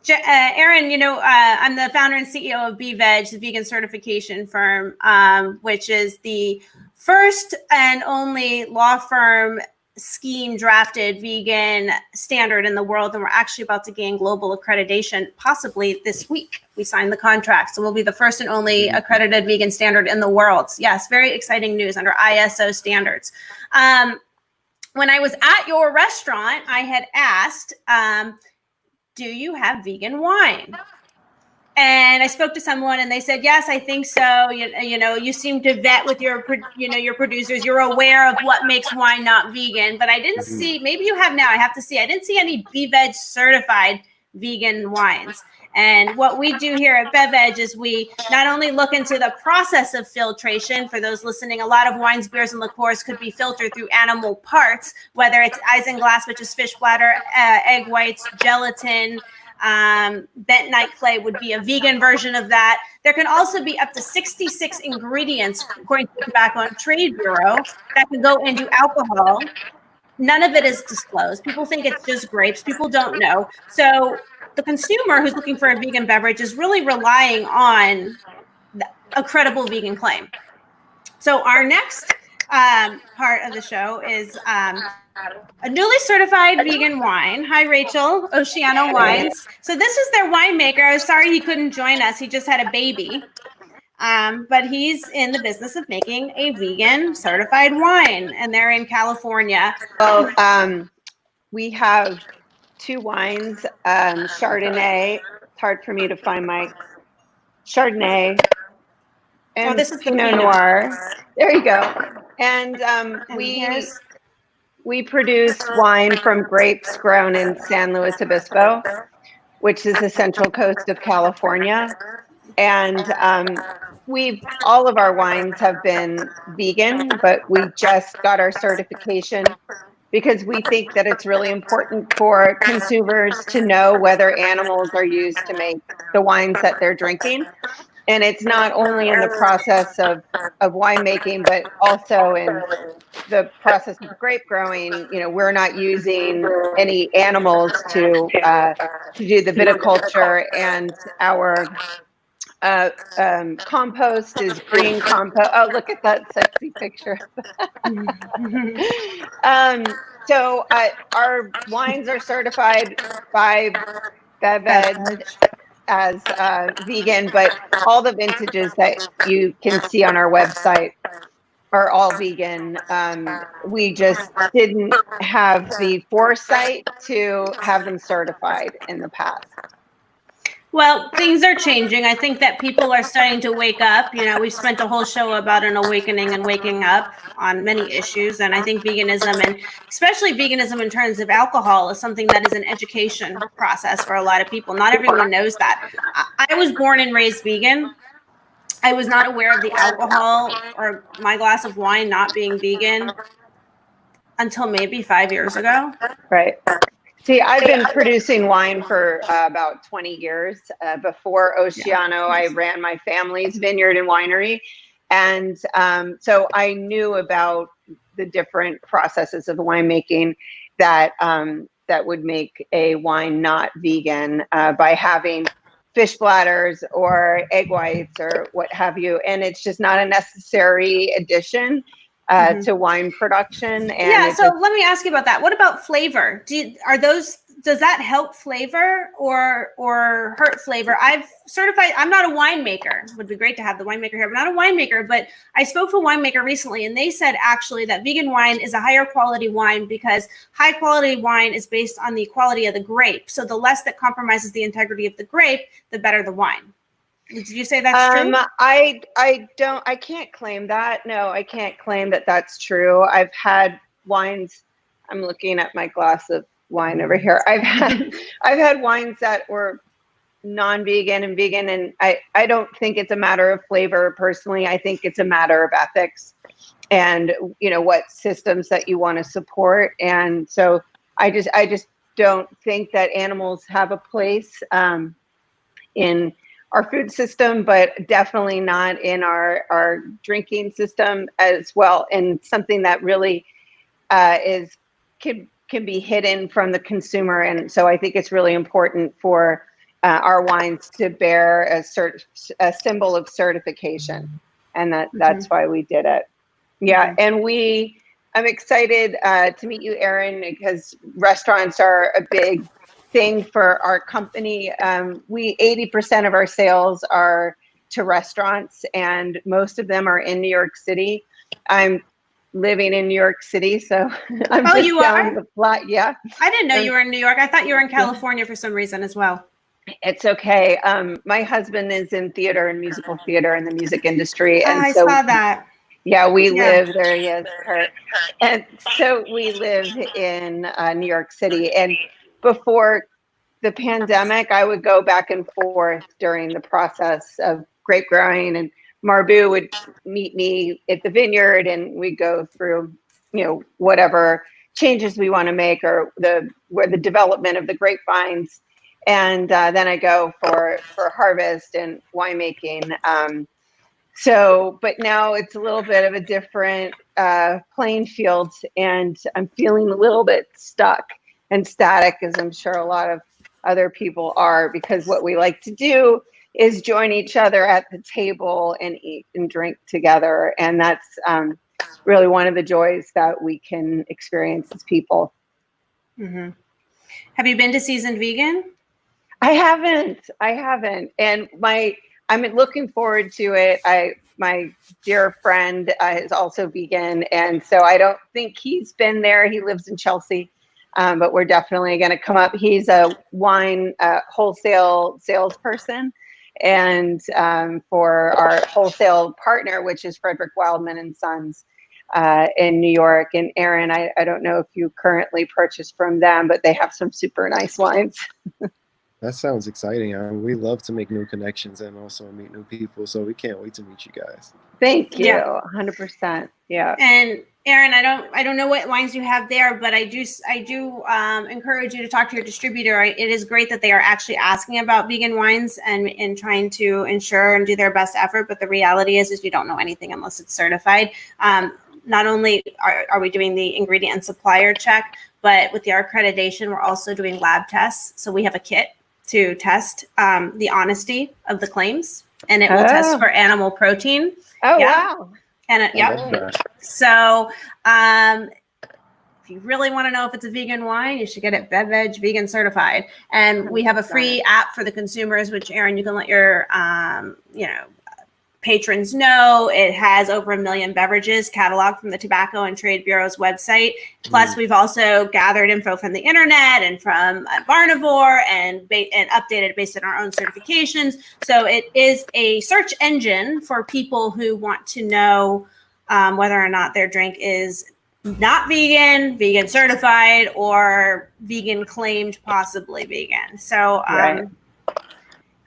Erin, I'm the founder and CEO of BVeg, the vegan certification firm, which is the first and only law firm scheme drafted vegan standard in the world. And we're actually about to gain global accreditation possibly this week. We signed the contract. So we'll be the first and only accredited vegan standard in the world. Yes, very exciting news under ISO standards. When I was at your restaurant, I had asked, do you have vegan wine? And I spoke to someone and they said, yes, I think so. You seem to vet with your producers. You're aware of what makes wine not vegan, but I didn't see, maybe you have now, I have to see, I didn't see any BVeg certified vegan wines. And what we do here at BevEdge is we not only look into the process of filtration. For those listening, a lot of wines, beers, and liqueurs could be filtered through animal parts, whether it's isinglass, which is fish bladder, egg whites, gelatin, bentonite clay would be a vegan version of that. There can also be up to 66 ingredients, according to the Tobacco and Trade Bureau, that can go into alcohol. None of it is disclosed. People think it's just grapes. People don't know. So the consumer who's looking for a vegan beverage is really relying on a credible vegan claim. So our next part of the show is a newly certified vegan wine. Hi, Rachel, Oceano Wines. So this is their winemaker. I'm sorry he couldn't join us. He just had a baby. But he's in the business of making a vegan certified wine, and they're in California. Well, we have two wines, Chardonnay. It's hard for me to find my Chardonnay. And this is the Pinot Noir. There you go. And we produce wine from grapes grown in San Luis Obispo, which is the central coast of California. And all of our wines have been vegan, but we just got our certification because we think that it's really important for consumers to know whether animals are used to make the wines that they're drinking. And it's not only in the process of winemaking, but also in the process of grape growing. We're not using any animals to do the viticulture, and our compost is green compost. Oh, look at that sexy picture. So our wines are certified by BevEdge as vegan, but all the vintages that you can see on our website are all vegan. We just didn't have the foresight to have them certified in the past. Well, things are changing. I think that people are starting to wake up. We've spent a whole show about an awakening and waking up on many issues. And I think veganism, and especially veganism in terms of alcohol, is something that is an education process for a lot of people. Not everyone knows that. I was born and raised vegan. I was not aware of the alcohol or my glass of wine not being vegan until maybe 5 years ago. Right. See, I've been producing wine for about 20 years. Before Oceano, I ran my family's vineyard and winery. And so I knew about the different processes of winemaking that would make a wine not vegan by having fish bladders or egg whites or what have you. And it's just not a necessary addition to wine production. And so let me ask you about that. What about flavor? Does that help flavor or hurt flavor? I'm not a winemaker. Would be great to have the winemaker here. I'm not a winemaker, but I spoke to a winemaker recently, and they said actually that vegan wine is a higher quality wine because high quality wine is based on the quality of the grape. So the less that compromises the integrity of the grape, the better the wine. Did you say that's true? I can't claim that. No, I can't claim that that's true. I've had wines. I'm looking at my glass of wine over here. I've had wines that were non-vegan and vegan, and I don't think it's a matter of flavor personally. I think it's a matter of ethics and what systems that you want to support. And so I just don't think that animals have a place in our food system, but definitely not in our drinking system as well. And something that really can be hidden from the consumer. And so I think it's really important for our wines to bear a symbol of certification, and that's why we did it. Yeah, and I'm excited to meet you, Erin, because restaurants are a big thing for our company. 80% of our sales are to restaurants, and most of them are in New York City. I'm living in New York City, so I'm just you down are? the block. Yeah. I didn't know you were in New York. I thought you were in California for some reason as well. It's okay. My husband is in theater and musical theater in the music industry, and I so saw that. yeah, we live there. He is, Kurt, and so we live in New York City. And before the pandemic, I would go back and forth during the process of grape growing, and Marbu would meet me at the vineyard, and we'd go through, whatever changes we want to make, or where the development of the grapevines. And then I go for harvest and winemaking. But now it's a little bit of a different playing field, and I'm feeling a little bit stuck and static, as I'm sure a lot of other people are, because what we like to do is join each other at the table and eat and drink together. And that's really one of the joys that we can experience as people. Mm-hmm. Have you been to Seasoned Vegan? I haven't. And I'm looking forward to it. My dear friend is also vegan, and so I don't think he's been there. He lives in Chelsea, but we're definitely going to come up. He's a wine wholesale salesperson, and for our wholesale partner, which is Frederick Wildman and Sons in New York. And Erin, I don't know if you currently purchase from them, but they have some super nice wines. That sounds exciting. We love to make new connections and also meet new people. So we can't wait to meet you guys. Thank you. 100%. Yeah. And Erin, I don't know what wines you have there, but I do encourage you to talk to your distributor. It is great that they are actually asking about vegan wines and trying to ensure and do their best effort. But the reality is you don't know anything unless it's certified. Not only are we doing the ingredient and supplier check, but with the accreditation, we're also doing lab tests. So we have a kit to test the honesty of the claims, and it will test for animal protein. Oh, yeah. Wow. And so if you really want to know if it's a vegan wine, you should get it BevVeg vegan certified. And we have a free app for the consumers, which, Erin, you can let your patrons know. It has over 1 million beverages cataloged from the Tobacco and Trade Bureau's website. Plus, we've also gathered info from the internet and from Barnivore and updated based on our own certifications. So it is a search engine for people who want to know whether or not their drink is not vegan, vegan certified, or vegan claimed, possibly vegan. So,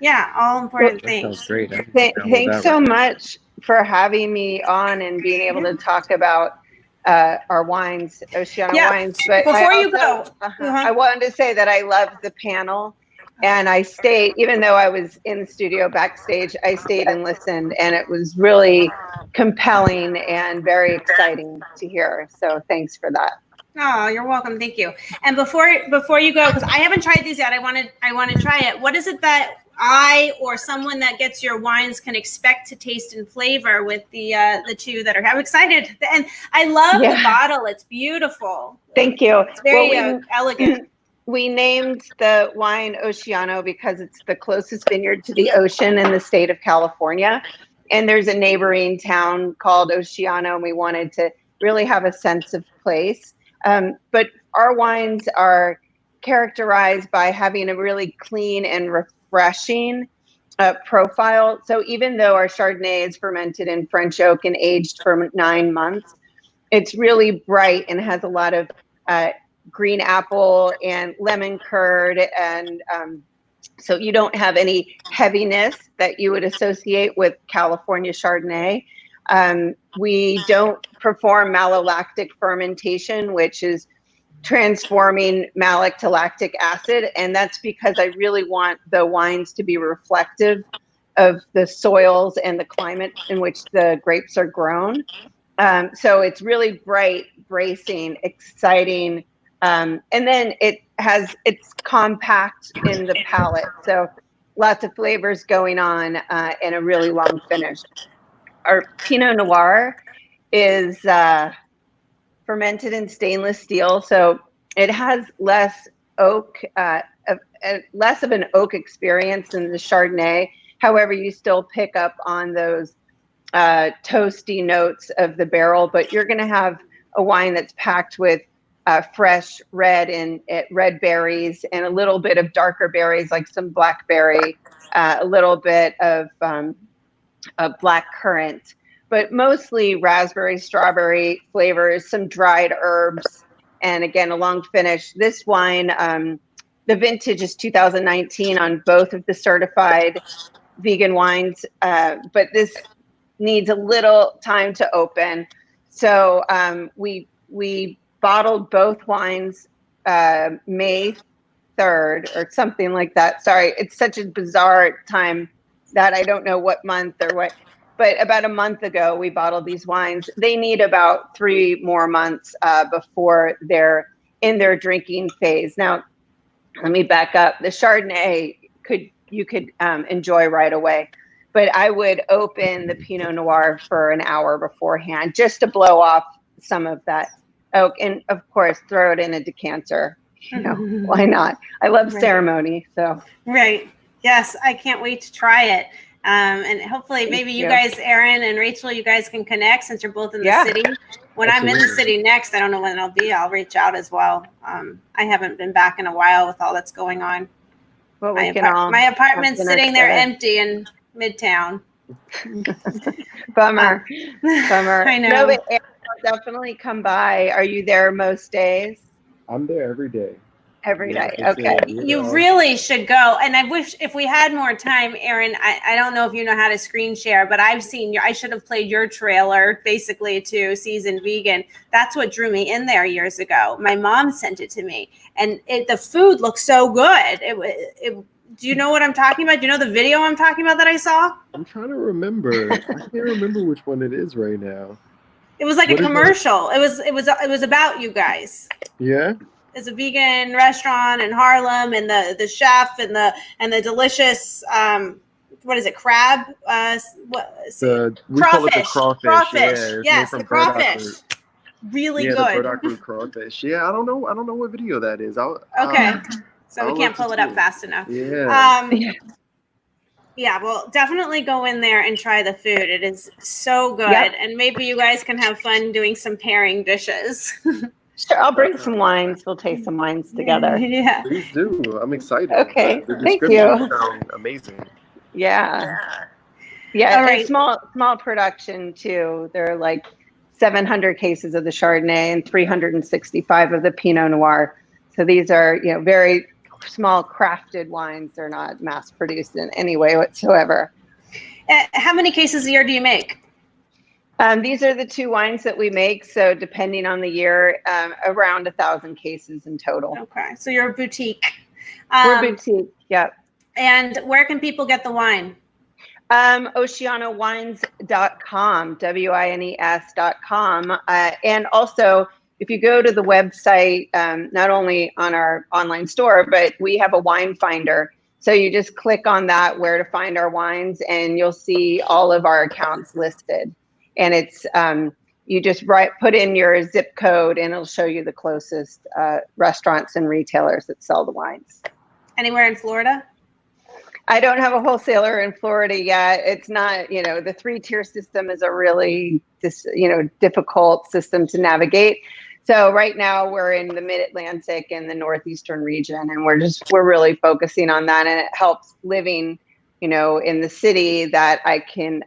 yeah, all important things. Sounds great. Thanks so much for having me on and being able to talk about our wines, Oceano wines. But before you go, I wanted to say that I loved the panel, and I stayed, even though I was in the studio backstage, I stayed and listened, and it was really compelling and very exciting to hear. So thanks for that. Oh, you're welcome. Thank you. And before you go, because I haven't tried these yet, I want to try it. What is it that I or someone that gets your wines can expect to taste and flavor with the two that are? I'm excited, and I love the bottle. It's beautiful. Thank you. It's very elegant. We named the wine Oceano because it's the closest vineyard to the ocean in the state of California, and there's a neighboring town called Oceano, and we wanted to really have a sense of place. But our wines are characterized by having a really clean and refreshing profile. So even though our Chardonnay is fermented in French oak and aged for 9 months, it's really bright and has a lot of green apple and lemon curd. And so you don't have any heaviness that you would associate with California Chardonnay. We don't perform malolactic fermentation, which is transforming malic to lactic acid. And that's because I really want the wines to be reflective of the soils and the climate in which the grapes are grown. So it's really bright, bracing, exciting. And then it's compact in the palate. So lots of flavors going on and a really long finish. Our Pinot Noir is fermented in stainless steel, so it has less oak, less of an oak experience than the Chardonnay. However, you still pick up on those toasty notes of the barrel, but you're going to have a wine that's packed with fresh red and red berries and a little bit of darker berries like some blackberry, a little bit of black currant, but mostly raspberry, strawberry flavors, some dried herbs, and again, a long finish. This wine, the vintage is 2019 on both of the certified vegan wines, but this needs a little time to open. So we bottled both wines May 3rd or something like that. Sorry, it's such a bizarre time that I don't know what month or what, but about a month ago we bottled these wines. They need about 3 more months before they're in their drinking phase. Now, let me back up. The Chardonnay you could enjoy right away, but I would open the Pinot Noir for an hour beforehand just to blow off some of that oak, and of course throw it in a decanter. You know, why not? I love ceremony, so. Right. Yes, I can't wait to try it. And hopefully maybe you guys, Erin and Rachel, you guys can connect since you're both in the city. When I'm in the city next, I don't know when I'll be, I'll reach out as well. I haven't been back in a while with all that's going on. Well, my apartment's sitting there empty in Midtown. Bummer. I know. No, but I'll definitely come by. Are you there most days? I'm there every day. Every day. Okay. You really should go. And I wish if we had more time, Erin, I don't know if you know how to screen share, but I've seen I should have played your trailer basically to Seasoned Vegan. That's what drew me in there years ago. My mom sent it to me and the food looked so good. Do you know what I'm talking about? Do you know the video I'm talking about that I saw? I'm trying to remember. I can't remember which one it is right now. It was like a commercial. It was about you guys. Yeah. It's a vegan restaurant in Harlem, and the chef and the delicious what is it, crab? We call it the crawfish. Yes, the crawfish. Really good. The Burdock crawfish. Yeah, I don't know what video that is. Okay, so we can't pull it up fast enough. Yeah. Yeah, well, definitely go in there and try the food. It is so good, and maybe you guys can have fun doing some pairing dishes. Sure, I'll bring some wines. We'll taste some wines together. Yeah. Please do. I'm excited. Okay. Thank you. Sound amazing. Yeah. Yeah. All right. Small production too. There are like 700 cases of the Chardonnay and 365 of the Pinot Noir. So these are, very small crafted wines. They're not mass produced in any way whatsoever. How many cases a year do you make? These are the 2 wines that we make. So depending on the year, around 1,000 cases in total. Okay. So you're a boutique. We're boutique. Yep. And where can people get the wine? Oceanowines.com, WINES.com. And also, if you go to the website, not only on our online store, but we have a wine finder. So you just click on that, where to find our wines, and you'll see all of our accounts listed. And it's you just put in your zip code, and it'll show you the closest restaurants and retailers that sell the wines. Anywhere in Florida? I don't have a wholesaler in Florida yet. It's not, the 3-tier system is a really difficult system to navigate. So right now we're in the Mid-Atlantic and the Northeastern region, and we're really focusing on that. And it helps living, in the city that I can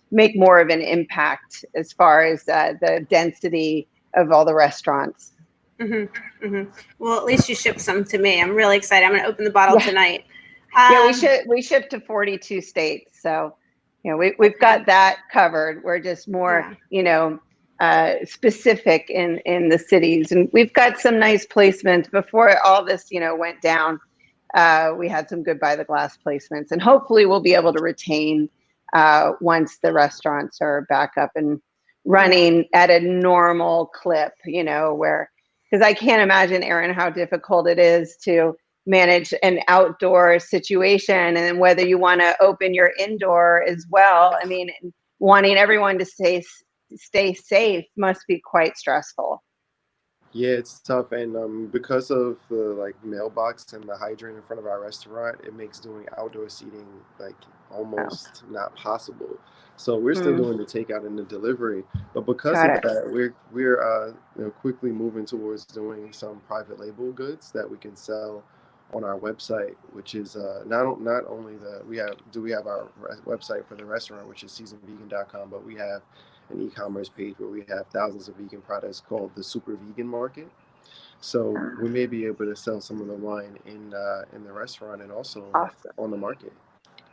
make more of an impact as far as the density of all the restaurants. Mm-hmm. Mm-hmm. Well, at least you shipped some to me. I'm really excited. I'm going to open the bottle tonight. We ship to 42 states. So, we've got that covered. We're just more, specific in the cities. And we've got some nice placements before all this, went down. We had some good by the glass placements, and hopefully we'll be able to retain once the restaurants are back up and running at a normal clip, where because I can't imagine, Erin, how difficult it is to manage an outdoor situation, and whether you want to open your indoor as well. I mean, wanting everyone to stay safe must be quite stressful. Yeah, it's tough, and because of the like mailbox and the hydrant in front of our restaurant, it makes doing outdoor seating like Oh, almost not possible. So we're still hmm, doing the takeout and the delivery, but because got of it. that, we're quickly moving towards doing some private label goods that we can sell on our website, which is not only we have our website for the restaurant, which is seasonedvegan.com, but we have an e-commerce page where we have thousands of vegan products called the Super Vegan Market. So we may be able to sell some of the wine in the restaurant and also Awesome. on the market.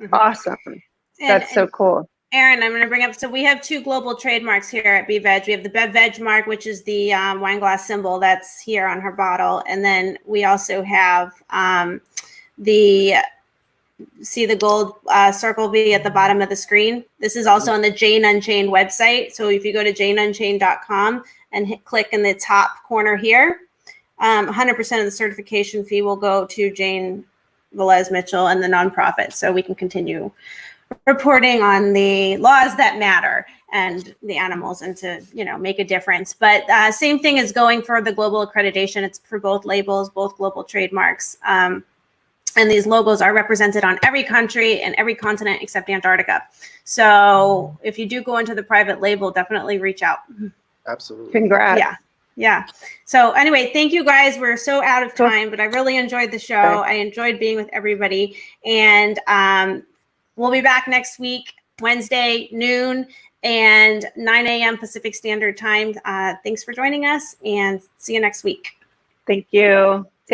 Mhm. Awesome. And, That's so cool. Erin, I'm going to bring up, so we have 2 global trademarks here at BeVeg. We have the BevVeg mark, which is the wine glass symbol that's here on her bottle. And then we also have see the gold circle V at the bottom of the screen. This is also on the Jane Unchained website. So if you go to janeunchained.com and click in the top corner here, 100% of the certification fee will go to Jane Velez Mitchell and the nonprofit, so we can continue reporting on the laws that matter and the animals, and to make a difference. But same thing is going for the global accreditation. It's for both labels, both global trademarks. And these logos are represented on every country and every continent except Antarctica. So if you do go into the private label, definitely reach out. Absolutely. Congrats. Yeah. So anyway, thank you guys. We're so out of time, but I really enjoyed the show. I enjoyed being with everybody. And we'll be back next week, Wednesday, noon and 9 a.m. Pacific Standard Time. Thanks for joining us, and see you next week. Thank you.